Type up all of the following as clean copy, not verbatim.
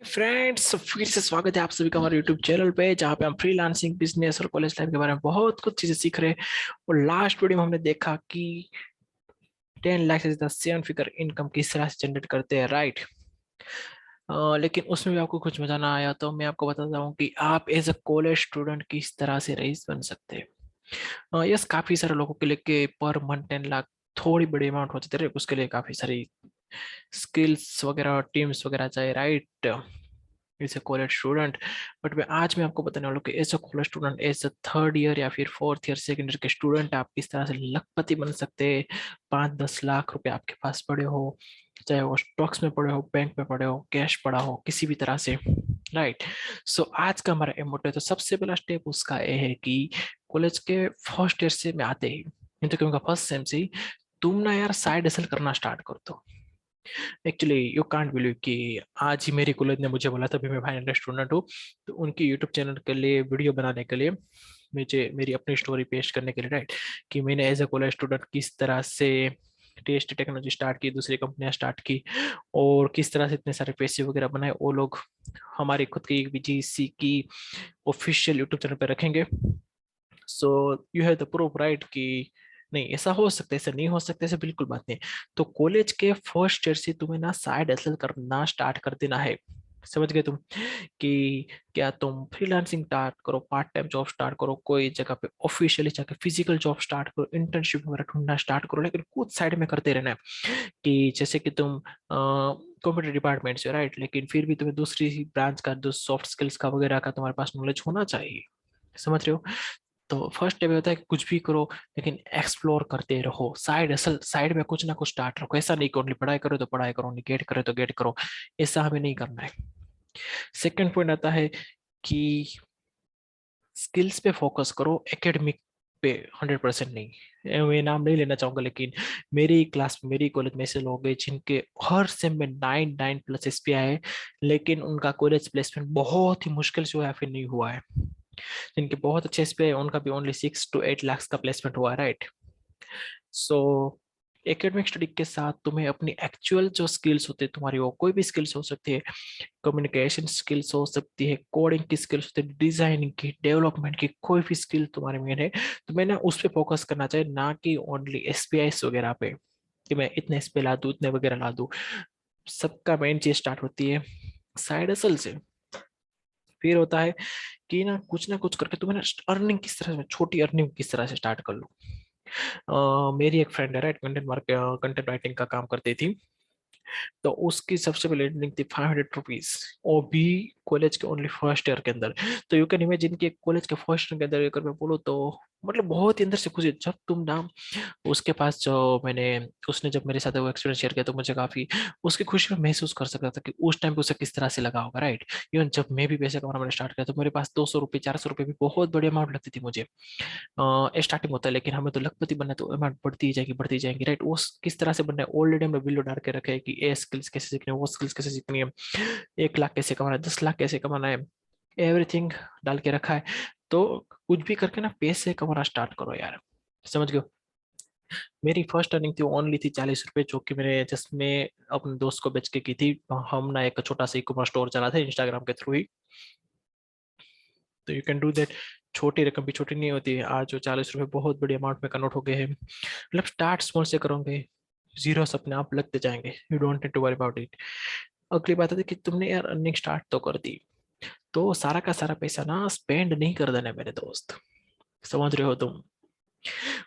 Friends, फिर से स्वागत है आप सभी का हमारे यूट्यूब चैनल पे, जहाँ पे हम फ्रीलांसिंग, बिजनेस और कॉलेज लाइफ के बारे में बहुत कुछ चीजें सीख रहे हैं। और लास्ट वीडियो में हमने देखा कि 10 लाख से 7 फिगर इनकम किस तरह से जनरेट करते हैं, राइट। लेकिन उसमें भी आपको कुछ मजा ना आया तो मैं आपको बताता हूँ कि आप एज अ कॉलेज स्टूडेंट किस तरह से रईस बन सकते हैं। यस, काफी सारे लोगों के लिए के पर मंथ 10 लाख थोड़ी बड़ी अमाउंट होती है, उसके लिए काफी सारी स्किल्स वगैरह टीम्स वगैरह चाहिए, right. As a college student, but मैं आपको बताने वाला हूँ कि as a college student, as a third year या फिर फोर्थ ईयर सेकेंड ईयर के स्टूडेंट आप किस तरह से लखपति बन सकते हैं। 5-10 लाख रुपए आपके पास पड़े हो, चाहे वो स्टॉक्स में पड़े हो, बैंक में पड़े हो, कैश पड़ा हो, किसी भी तरह से, राइट। सो आज का हमारा एम है, तो सबसे पहला स्टेप उसका ये है कि कॉलेज के फर्स्ट ईयर से में आते ही, नहीं तो क्योंकि फर्स्ट सेम से ही तुम ना यार साइड हसल करना स्टार्ट कर दो। एक्चुअली यू कांट बिलीव कि आज ही मेरी कॉलेज ने मुझे बोला था, अभी मैं फाइनल स्टूडेंट हूँ, तो उनकी यूट्यूब चैनल के लिए वीडियो बनाने के लिए मुझे मेरी अपनी स्टोरी पेश करने के लिए, राइट, कि मैंने एज ए कॉलेज स्टूडेंट किस तरह से टेस्ट टेक्नोलॉजी स्टार्ट की, दूसरी कंपनियां स्टार्ट की, और किस तरह से इतने सारे पैसे वगैरह बनाए। वो लोग हमारी खुद की बीजीसी की ऑफिशियल यूट्यूब चैनल पे रखेंगे। So you have the proof, right, कि नहीं ऐसा हो सकता है, ऐसा नहीं हो सकता, ऐसा बिल्कुल बात नहीं। तो कॉलेज के फर्स्ट ईयर से तुम्हें ना साइड हसल करना स्टार्ट कर देना है। समझ गए तुम कि क्या तुम फ्रीलांसिंग स्टार्ट करो, पार्ट टाइम जॉब स्टार्ट करो, कोई जगह पे ऑफिशियली जाके फिजिकल जॉब स्टार्ट करो, इंटर्नशिप वगैरह ढूंढना स्टार्ट करो, लेकिन कुछ साइड में करते रहना है। कि जैसे कि तुम कंप्यूटर डिपार्टमेंट से, राइट, लेकिन फिर भी तुम्हें दूसरी ब्रांच का जो सॉफ्ट स्किल्स का वगैरह का तुम्हारे पास नॉलेज होना चाहिए। समझ रहे हो। तो फर्स्ट स्टेप होता है कि कुछ भी करो, लेकिन एक्सप्लोर करते रहो, साइड असल साइड में कुछ ना कुछ स्टार्ट रखो। ऐसा नहीं कि ओनली पढ़ाई करो तो पढ़ाई करो, ओनली गेट करो तो गेट करो, ऐसा हमें नहीं करना है। सेकंड पॉइंट आता है कि स्किल्स पे फोकस करो, एकेडमिक पे 100% नहीं। मैं नाम नहीं लेना चाहूंगा, लेकिन मेरी क्लास में, मेरी कॉलेज में ऐसे लोग हैं जिनके हर सेम में 9 9+ SPI है, लेकिन उनका कॉलेज प्लेसमेंट बहुत ही मुश्किल से हुआ है, फिर नहीं हुआ है। जिनके बहुत अच्छे SPI है उनका भी ओनली 6 to 8 लाख का प्लेसमेंट हुआ है, राइट। सो एकेडमिक स्टडी के साथ तुम्हें अपनी एक्चुअल जो स्किल्स होते हैं तुम्हारी, वो कोई भी स्किल्स हो सकती है, कम्युनिकेशन स्किल्स हो सकती है, कोडिंग की स्किल्स होती है, डिजाइनिंग की, डेवलपमेंट की, कोई भी स्किल तुम्हारे में है, तो मैंने उस पर फोकस करना चाहिए, ना कि ओनली SPI वगैरह पे, कि मैं इतने SPI ला दूं, इतने वगैरह ला दूं। सबका मेन चीज स्टार्ट होती है साइड हसल से। फिर होता है कि ना कुछ करके तुम्हें ना अर्निंग किस तरह से, छोटी अर्निंग किस तरह से स्टार्ट कर लो। मेरी एक फ्रेंड है, राइट, कंटेंट राइटिंग का काम करती थी। तो उसकी सबसे पहले अर्निंग थी 500 रुपीज, और भी कॉलेज के ओनली फर्स्ट ईयर के अंदर। तो यू कैन इमेजिन कि कॉलेज के फर्स्ट ईयर के अंदर अगर मैं बोलूँ तो मतलब बहुत ही अंदर से खुशी, जब तुम ना उसके पास जो मैंने, उसने जब मेरे साथ वो एक्सपीरियंस शेयर किया, तो मुझे काफी उसकी खुशी में महसूस कर सकता था कि उस टाइम पे उसे किस तरह से लगा होगा, राइट। इवन जब मैं भी पैसे कमाना मैंने स्टार्ट किया, तो मेरे पास 200 रुपये, 400 रुपये भी बहुत बड़ी अमाउंट लगती थी मुझे। स्टार्टिंग होता है, लेकिन हमें तो लखपति बनना है, तो अमाउंट बढ़ती ही जाएगी, राइट। वो किस तरह से बनना है, ऑलरेडी हमने वीडियो डाल के रखे है कि ये स्किल्स कैसे सीखनी है, वो स्किल्स कैसे सीखनी है, 1 लाख कैसे कमाना है, 10 लाख कैसे कमाना है, एवरीथिंग डाल के रखा है। तो कुछ भी करके ना पैसे कमाना स्टार्ट करो यार। समझ गए। मेरी फर्स्ट अर्निंग थी, ओनली थी 40 रुपए, जो कि मैंने जस्ट में अपने दोस्त को बेच के की थी। हम ना एक छोटा सा ई कॉमर्स स्टोर चला था इंस्टाग्राम के थ्रू ही। तो यू कैन डू दैट। छोटी रकम भी छोटी नहीं होती है, आज जो 40 रुपए बहुत बड़ी अमाउंट में कन्वर्ट हो गए हैं। मतलब स्टार्ट स्मॉल से करोगे, जीरो अपने आप लगते जाएंगे, you don't need to worry about it. अगली बात है कि तुमने यार अर्निंग स्टार्ट तो कर दी, तो सारा का सारा पैसा ना स्पेंड नहीं कर देना मेरे दोस्त। समझ रहे हो तुम।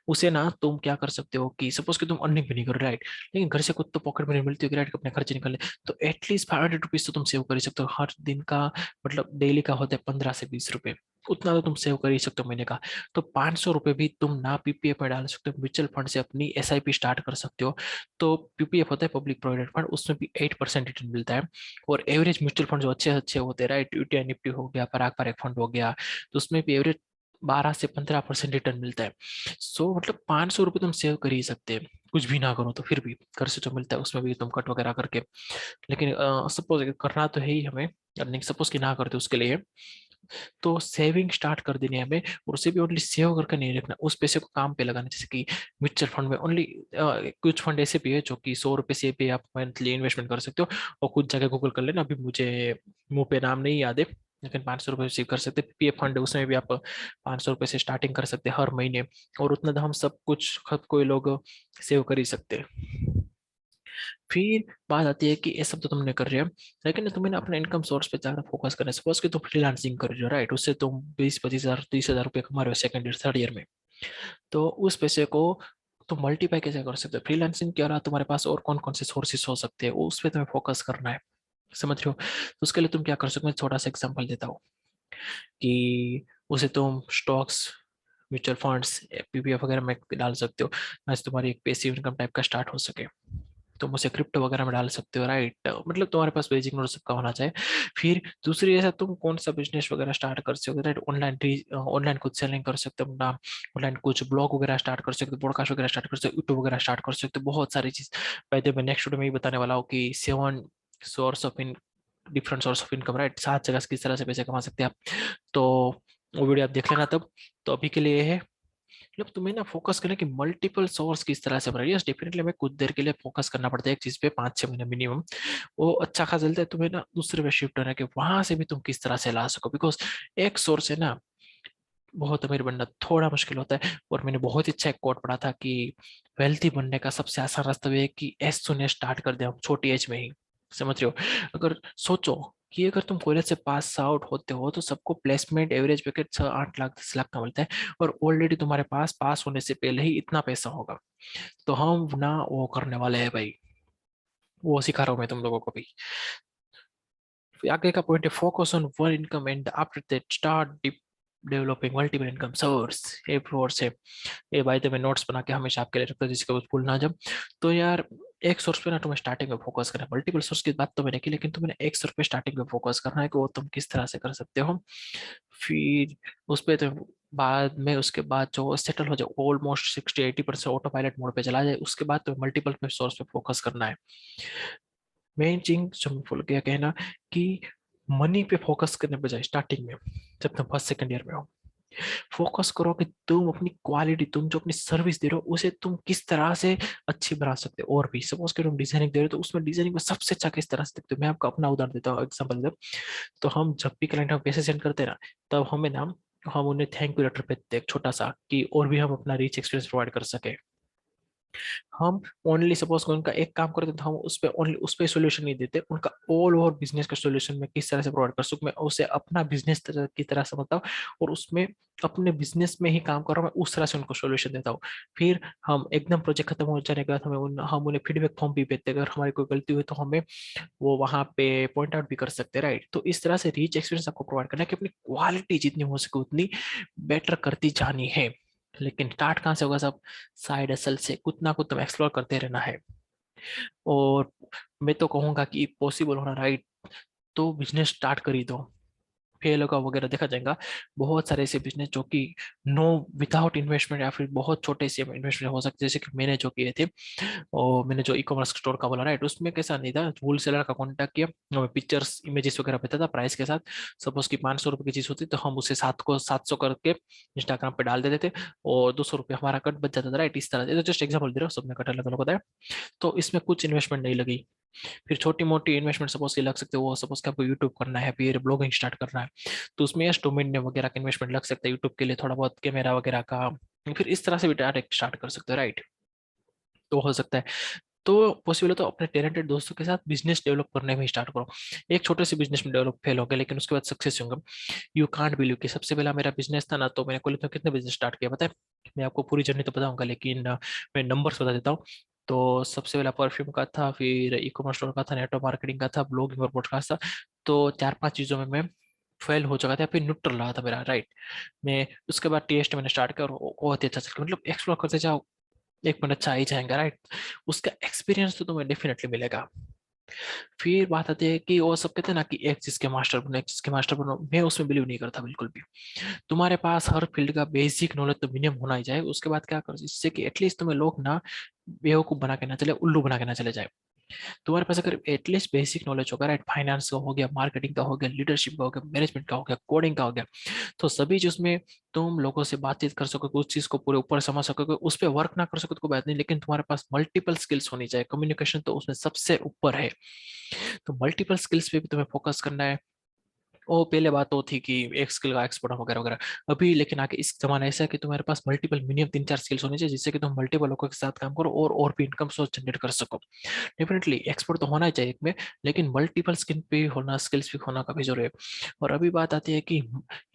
उसे ना तुम क्या कर सकते हो कि सपोज कि तुम अर्निंग भी नहीं कर रहे, राइट, लेकिन घर से कुछ तो पॉकेट मनी मिलती होगी, राइट, अपने खर्चे निकलने। तो एटलीस्ट 500 रुपीज तो तुम सेव कर ही सकते हो हर दिन का। मतलब डेली का होता है 15 से 20 रुपए, उतना तो तुम सेव कर ही सकते हो महीने का। तो 500 रुपये भी तुम ना PPF पे डाल सकते हो, म्यूचुअल फंड से अपनी SIP स्टार्ट कर सकते हो। तो PPF होता है पब्लिक प्रोविडेंट फंड, उसमें भी 8% रिटर्न मिलता है। और एवरेज म्यूचुअल फंड जो अच्छे अच्छे होते हैं, राइट, UTI निफ्टी हो गया, पराग पारेख फंड हो गया, तो उसमें भी एवरेज 12 से 15% रिटर्न मिलता है। सो मतलब 500 रुपये तुम सेव कर ही सकते हैं, कुछ भी ना करो तो फिर भी घर से जो मिलता है उसमें भी तुम कट वगैरह करके। लेकिन सपोज करना तो है ही हमें अर्निंग, सपोज कि ना करते उसके लिए तो सेविंग स्टार्ट कर देनी है हमें, और उसे भी ओनली सेव करके नहीं रखना, उस पैसे को काम पे लगाना। जैसे कि म्यूचुअल फंड में ओनली कुछ फंड ऐसे भी है जो कि 100 रुपए से भी आप मंथली इन्वेस्टमेंट कर सकते हो, और कुछ जगह गूगल कर लेना, अभी मुझे मुंह पे नाम नहीं याद है, लेकिन 500 रुपये से कर सकते। पीपीएफ फंड है, उसमें भी आप 500 रुपये से स्टार्टिंग कर सकते हैं हर महीने, और उतना तो हम सब कुछ खुद कोई लोग सेव कर ही सकते हैं। फिर बात आती है कि ये सब तो तुमने कर रहे हो, लेकिन तुम्हें ना अपने इनकम सोर्स पे ज्यादा फोकस करना है। सपोज कि तुम फ्रीलांसिंग कर रहे हो, राइट, उससे तुम 20-25 हज़ार 30 हज़ार रुपये कमा रहे हो सेकंड ईयर थर्ड ईयर में, तो उस पैसे को तुम मल्टीप्लाई कैसे कर सकते हो? फ्रीलांसिंग के अलावा तुम्हारे पास और कौन कौन से सोर्सेस हो सकते हैं, उस पर तुम्हें फोकस करना है, समझ रहे हो? तो उसके लिए तुम क्या कर सकते हो, मैं छोटा सा एग्जांपल देता हूँ कि उसे तुम स्टॉक्स, म्यूचुअल फंड्स, पीपीएफ वगैरह में डाल सकते हो, आज तुम्हारी एक पैसिव इनकम टाइप का स्टार्ट हो सके। तुम उसे क्रिप्टो वगैरह में डाल सकते हो, राइट, मतलब तुम्हारे पास बेसिक नॉलेज सबका होना चाहिए। फिर दूसरी, ऐसा तुम कौन सा बिजनेस वगैरह स्टार्ट कर सकते हो, राइट, ऑनलाइन ऑनलाइन कुछ सेलिंग कर सकते हो अपना, ऑनलाइन कुछ ब्लॉग वगैरह स्टार्ट कर सकते हो, पॉडकास्ट वगैरह स्टार्ट कर सकते हो, यूट्यूब वगैरह स्टार्ट कर सकते हो, बहुत सारी चीज। पहले मैं नेक्स्ट वीडियो में ही बताने वाला हूँ कि 7 source of in different source of income, right, 7 जगह से किस तरह से पैसे कमा सकते हैं आप। तो वो वीडियो आप देख लेना तब। तो अभी के लिए ये है, मतलब तुम्हें ना फोकस करना कि मल्टीपल सोर्स किस तरह से बना रही है। यस, डेफिनेटली हमें कुछ देर के लिए फोकस करना पड़ता है एक चीज पे, 5-6 महीने मिनिमम, वो अच्छा खासा चलता है। तुम्हें ना दूसरे पे शिफ्ट होना है कि वहां से भी तुम किस तरह से ला सको, बिकॉज एक सोर्स है ना, बहुत अमीर बनना थोड़ा मुश्किल होता है। और मैंने बहुत अच्छा एक कोट पढ़ा था कि वेल्थी बनने का सबसे आसान रास्ता ये है कि एज सुन एज स्टार्ट कर दे हम, छोटी एज में ही, समझ रहे हो? अगर सोचो कि अगर तुम कॉलेज से पास आउट होते हो तो सबको placement average package 6-8 lakh 10 lakh का मिलता है, और ऑलरेडी तुम्हारे पास पास होने से पहले ही इतना पैसा होगा। तो हम ना वो करने वाले हैं भाई, वो सिखा रहा हूँ मैं तुम लोगों को भी। फिर आगे का पॉइंट है focus on one income and after that start developing multiple income source. A floor से ये भाई तो मैं नोट्स बना के हमेशा आपके लिए रखता हूँ, जिसके कुछ भूलना जब। तो यार, एक सोर्स पे ना तुम्हें स्टार्टिंग में फोकस करना है, मल्टीपल सोर्स की बात तो मैंने की, लेकिन तुम्हें एक सोर्स पे स्टार्टिंग में फोकस करना है कि वो तुम किस तरह से कर सकते हो। फिर उस पे तो बाद में, उसके बाद जो सेटल हो जाए ऑलमोस्ट 60-80% ऑटो पायलट मोड पे चला जाए, उसके बाद तो मल्टीपल पे सोर्स पे फोकस करना है। मेन चीज जो मैं भूल गया कहना, कि मनी पे फोकस करने बजाय स्टार्टिंग में, जब तुम फर्स्ट सेकंड ईयर में हो, फोकस करो कि तुम अपनी क्वालिटी, तुम जो अपनी सर्विस दे रहे हो उसे तुम किस तरह से अच्छी बना सकते हो। और भी सपोज कि तुम डिजाइनिंग दे रहे हो तो उसमें डिजाइनिंग में सबसे अच्छा किस तरह से देखते हो। मैं आपको अपना उदाहरण देता हूँ, एग्जाम्पल दे। तो हम जब भी क्लाइंट हम पैसे सेंड करते हैं ना, तब हमें ना, हम उन्हें थैंक यू लेटर पे देते हैं एक छोटा सा, कि और भी हम अपना रिच एक्सपीरियंस प्रोवाइड कर सके। हम ओनली सपोज उनका एक काम करते तो हम उस पे ओनली उस पे सोल्यूशन नहीं देते, उनका ऑल ओवर बिजनेस का सोल्यूशन मैं किस तरह से प्रोवाइड कर सकूं, मैं उसे अपना बिजनेस की तरह समझता हूँ, और उसमें अपने बिजनेस में ही काम कर रहा हूँ मैं, उस तरह से उनको सोल्यूशन देता हूँ। फिर हम एकदम प्रोजेक्ट खत्म हो जाने के बाद हम उन्हें फीडबैक फॉर्म भी भेजते हैं, अगर हमारी कोई गलती हुई तो हमें वो वहां पे पॉइंट आउट भी कर सकते हैं, राइट। तो इस तरह से रीच एक्सपीरियंस आपको प्रोवाइड करना है कि अपनी क्वालिटी जितनी हो सके उतनी बेटर करती जानी है। लेकिन स्टार्ट कहाँ से होगा सब? साइड असल से, कुछ ना कुछ तुम एक्सप्लोर करते रहना है। और मैं तो कहूंगा कि पॉसिबल होना, राइट, तो बिजनेस स्टार्ट कर ही दो, फेल होगा वगैरह देखा जाएगा। बहुत सारे ऐसे बिजनेस जो कि नो विदाउट इन्वेस्टमेंट या फिर बहुत छोटे से इन्वेस्टमेंट हो सकते हैं, जैसे कि मैंने जो किए थे, और मैंने जो ई कॉमर्स स्टोर का बोला, राइट, उसमें कैसा नहीं था, होल सेलर का कॉन्टैक्ट किया, हमें पिक्चर्स इमेजेस वगैरह भेजता था प्राइस के साथ। सपोज की 500 रुपये की चीज होती तो हम उसे 700 करके इंस्टाग्राम पे डाल देते थे, और 200 रुपये हमारा कट बच जाता था, राइट। इस तरह से, तो जस्ट एग्जाम्पल दे रहा हूँ, सबने कट अलग अलग होता है। तो इसमें कुछ इन्वेस्टमेंट नहीं लगी। फिर छोटी मोटी इन्वेस्टमेंट सपोज की लग सकते हो, वो सपोज कि आपको यूट्यूब करना है, फिर ब्लॉगिंग स्टार्ट करना है, तो उसमें यस डोमेन नेम वगैरह का इन्वेस्टमेंट लग सकता है, यूट्यूब के लिए थोड़ा बहुत कैमरा वगैरह का। फिर इस तरह से भी डायरेक्ट स्टार्ट कर सकते हो, राइट। तो हो सकता है, तो पॉसिबल है तो अपने टैलेंटेड दोस्तों के साथ बिजनेस डेवलप करने में स्टार्ट करो। एक छोटे से बिजनेस में डेवलप फेल हो गया, लेकिन उसके बाद सक्सेस होंगे। यू कांट बिलीव कि सबसे पहला मेरा बिजनेस था ना, तो मैंने कॉलेज में कितने बिजनेस स्टार्ट किया पता है? मैं आपको पूरी जर्नी तो बताऊंगा, लेकिन मैं नंबर्स बता देता हूँ। तो सबसे पहला परफ्यूम का था, फिर ई कॉमर्स स्टोर का था, नेटवर्क मार्केटिंग का था, ब्लॉगिंग और पॉडकास्ट था। तो 4-5 चीजों में मैं फेल हो चुका था, फिर न्यूट्रल रहा था मेरा, राइट। मैं उसके बाद टेस्ट मैंने स्टार्ट किया, और बहुत ही अच्छा चल गया। मतलब एक्सप्लोर करते जाओ, एक मिनट अच्छा ही जाएगा, राइट। उसका एक्सपीरियंस तो तुम्हें डेफिनेटली मिलेगा। फिर बात आती है कि वो सब कहते हैं ना कि एक चीज के मास्टर बनो, एक चीज के मास्टर बनो, मैं उसमें बिलीव नहीं करता बिल्कुल भी। तुम्हारे पास हर फील्ड का बेसिक नॉलेज तो मिनिमम होना ही चाहिए। उसके बाद क्या करो, जिससे कि एटलीस्ट तुम्हें लोग ना बेवकूफ बना के ना चले, उल्लू बना के ना चले जाए। तुम्हारे पास अगर एटलीस्ट बेसिक नॉलेज होगा, राइट, फाइनेंस का हो गया, मार्केटिंग का हो गया, लीडरशिप का हो गया, मैनेजमेंट का हो गया, कोडिंग का हो गया, तो सभी चीज में तुम लोगों से बातचीत कर सकोगे, उस चीज को पूरे ऊपर समझ सकोगे, उस पर वर्क ना कर सको तो कोई बात नहीं, लेकिन तुम्हारे पास मल्टीपल स्किल्स होनी चाहिए। कम्युनिकेशन तो उसमें सबसे ऊपर है, तो मल्टीपल स्किल्स पे भी तुम्हें फोकस करना है। वो पहले बात तो थी कि एक स्किल का एक्सपर्ट वगैरह वगैरह। अभी लेकिन आके इस जमाना ऐसा है कि तुम्हारे पास मल्टीपल मिनिमम 3-4 स्किल्स होनी चाहिए, जिससे कि तुम मल्टीपल लोगों के साथ काम करो और भी इनकम सोर्स जनरेट कर सको। डेफिनेटली एक्सपर्ट तो होना ही चाहिए एक में, लेकिन मल्टीपल स्किल भी होना, स्किल्स भी होना काफी जरूरी है। और अभी बात आती है कि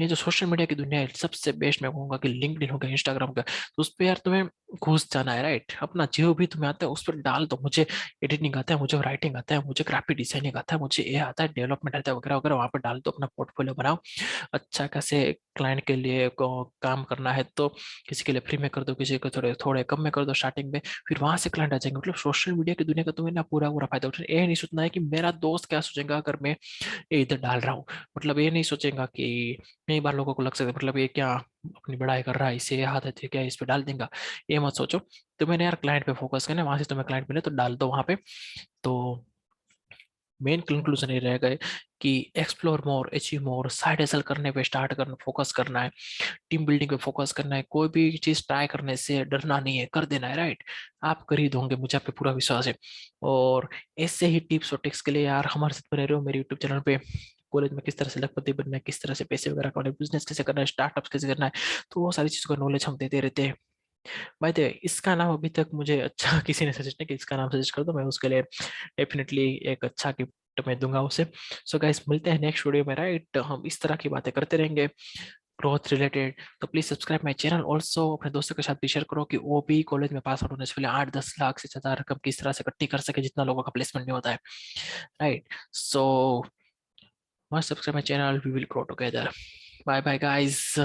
ये जो सोशल मीडिया की दुनिया है, सबसे बेस्ट मैं कहूंगा कि लिंक्डइन हो गया, इंस्टाग्राम का, तो उस पर यार तुम्हें घुस जाना है, राइट। अपना जो भी तुम्हें आता है उस पर डाल दो। मुझे एडिटिंग आता है, मुझे राइटिंग आता है, मुझे ग्राफिक डिजाइनिंग आता है, मुझे ये आता है, डेवलपमेंट आता है, वगैरह वगैरह, वहां पर डाल दो, अपना पोर्टफोलियो बनाओ। अच्छा कैसे क्लाइंट के लिए काम करना है तो किसी के लिए फ्री में कर दो, किसी को थोड़े थोड़े कम में कर दो स्टार्टिंग में, फिर वहां से क्लाइंट आ जाएंगे। मतलब सोशल मीडिया की दुनिया का तुम्हें ना पूरा पूरा फायदा उठाना। ये नहीं सोचना है कि मेरा दोस्त क्या सोचेगा अगर मैं ये इधर डाल रहा हूँ। मतलब ये नहीं सोचेगा कि कई बार लोगों को लग सकता है मतलब ये क्या अपनी बड़ाई कर रहा है, इसे ये हाथ है तो क्या इस पे डाल देगा, ये मत सोचो। तो मैंने यार क्लाइंट पे फोकस करना है, वहां से तुम्हें क्लाइंट मिले तो डाल दो वहां पे। तो मेन कंक्लूजन ये रहेगा कि explore more, achieve more, side hustle करने पे स्टार्ट करना, फोकस करना है, टीम बिल्डिंग पे फोकस करना है। कोई भी चीज ट्राई करने से डरना नहीं है, कर देना है, राइट। आप कर ही दोगे, मुझे आप पे पूरा विश्वास है। और ऐसे ही टिप्स और ट्रिक्स के लिए यार हमारे साथ बने रहो मेरे यूट्यूब चैनल पे। कॉलेज में किस तरह से लखपति बनना है, किस तरह से पैसे वगैरह कमाने, बिजनेस कैसे करना है, स्टार्टअप कैसे करना है, तो वो सारी चीजों का नॉलेज हम देते रहते हैं। भाई थे इसका नाम अभी तक मुझे अच्छा किसी ने सजेस्ट नहीं कि इसका नाम सजेस्ट कर दो, मैं उसके लिए डेफिनेटली एक अच्छा गिफ्ट मैं दूंगा उसे। सो गाइस मिलते हैं नेक्स्ट वीडियो में, राइट। हम इस तरह की बातें करते रहेंगे ग्रोथ रिलेटेड। तो please subscribe my channel, also अपने दोस्तों के साथ भी शेयर करो कि वो भी कॉलेज में पास आउट होने से पहले 8-10 लाख से ज्यादा रकम किस तरह से इकट्ठी कर सके, जितना लोगों का प्लेसमेंट नहीं होता है, right. So must subscribe my channel, we will grow together. Bye bye guys.